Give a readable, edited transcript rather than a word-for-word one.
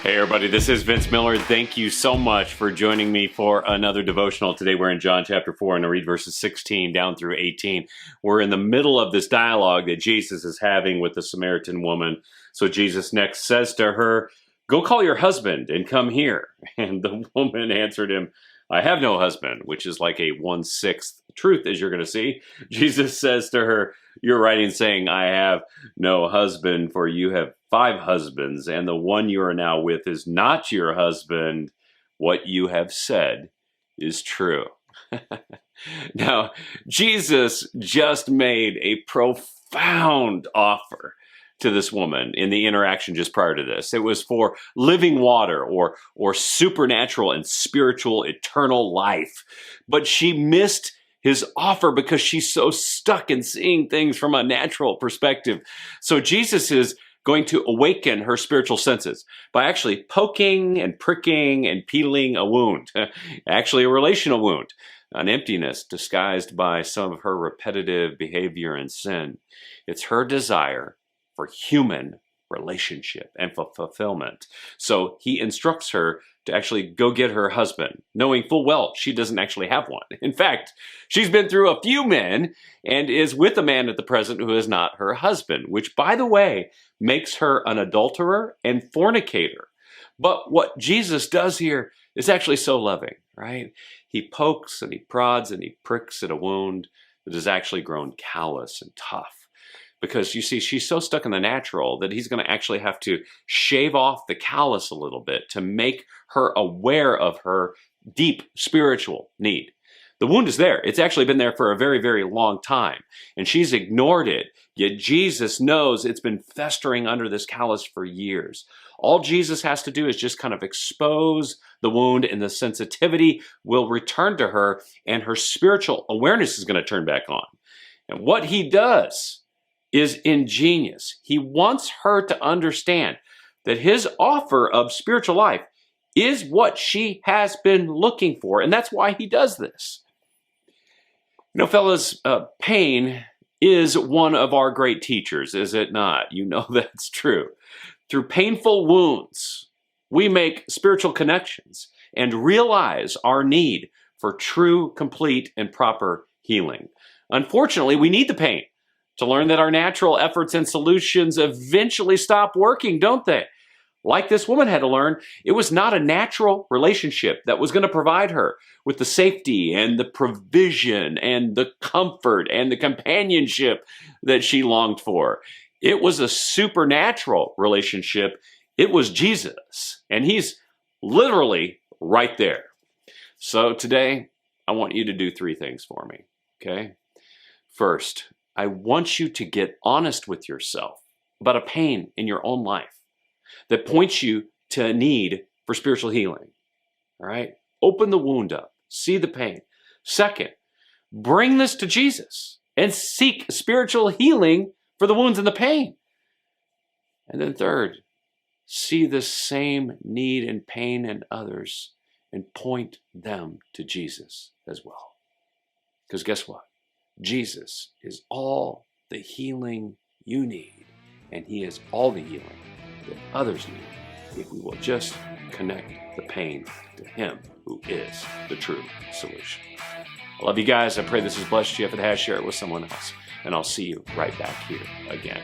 Hey everybody, this is Vince Miller. Thank you so much for joining me for another devotional. Today we're in John chapter 4 and I read verses 16 down through 18. We're in the middle of this dialogue that Jesus is having with the Samaritan woman. So Jesus next says to her, "Go call your husband and come here." And the woman answered him, "I have no husband," which is like a 1/6 truth, as you're going to see. Jesus says to her, "You're right in saying I have no husband, for you have 5 husbands, and the one you are now with is not your husband. What you have said is true." Now, Jesus just made a profound offer to this woman in the interaction just prior to this. It was for living water or supernatural and spiritual eternal life. But she missed his offer because she's so stuck in seeing things from a natural perspective. So Jesus is going to awaken her spiritual senses by actually poking and pricking and peeling a wound, actually a relational wound, an emptiness disguised by some of her repetitive behavior and sin. It's her desire for human relationship and for fulfillment. So he instructs her to actually go get her husband, knowing full well she doesn't actually have one. In fact, she's been through a few men and is with a man at the present who is not her husband, which, by the way, makes her an adulterer and fornicator. But what Jesus does here is actually so loving, right? He pokes and he prods and he pricks at a wound that has actually grown callous and tough. Because you see, she's so stuck in the natural that he's going to actually have to shave off the callus a little bit to make her aware of her deep spiritual need. The wound is there. It's actually been there for a very, very long time. And she's ignored it. Yet Jesus knows it's been festering under this callus for years. All Jesus has to do is just kind of expose the wound, and the sensitivity will return to her, and her spiritual awareness is going to turn back on. And what he does is ingenious. He wants her to understand that his offer of spiritual life is what she has been looking for, and that's why he does this. You know, fellas, pain is one of our great teachers, is it not? You know that's true. Through painful wounds, we make spiritual connections and realize our need for true, complete, and proper healing. Unfortunately, we need the pain to learn that our natural efforts and solutions eventually stop working, don't they? Like this woman had to learn, it was not a natural relationship that was going to provide her with the safety and the provision and the comfort and the companionship that she longed for. It was a supernatural relationship. It was Jesus, and he's literally right there. So today, I want you to do 3 things for me, okay? First, I want you to get honest with yourself about a pain in your own life that points you to a need for spiritual healing. All right? Open the wound up. See the pain. Second, bring this to Jesus and seek spiritual healing for the wounds and the pain. And then third, see the same need and pain in others and point them to Jesus as well. Because guess what? Jesus is all the healing you need, and he is all the healing that others need if we will just connect the pain to him who is the true solution. I love you guys. I pray this has blessed you. If it has, share it with someone else, and I'll see you right back here again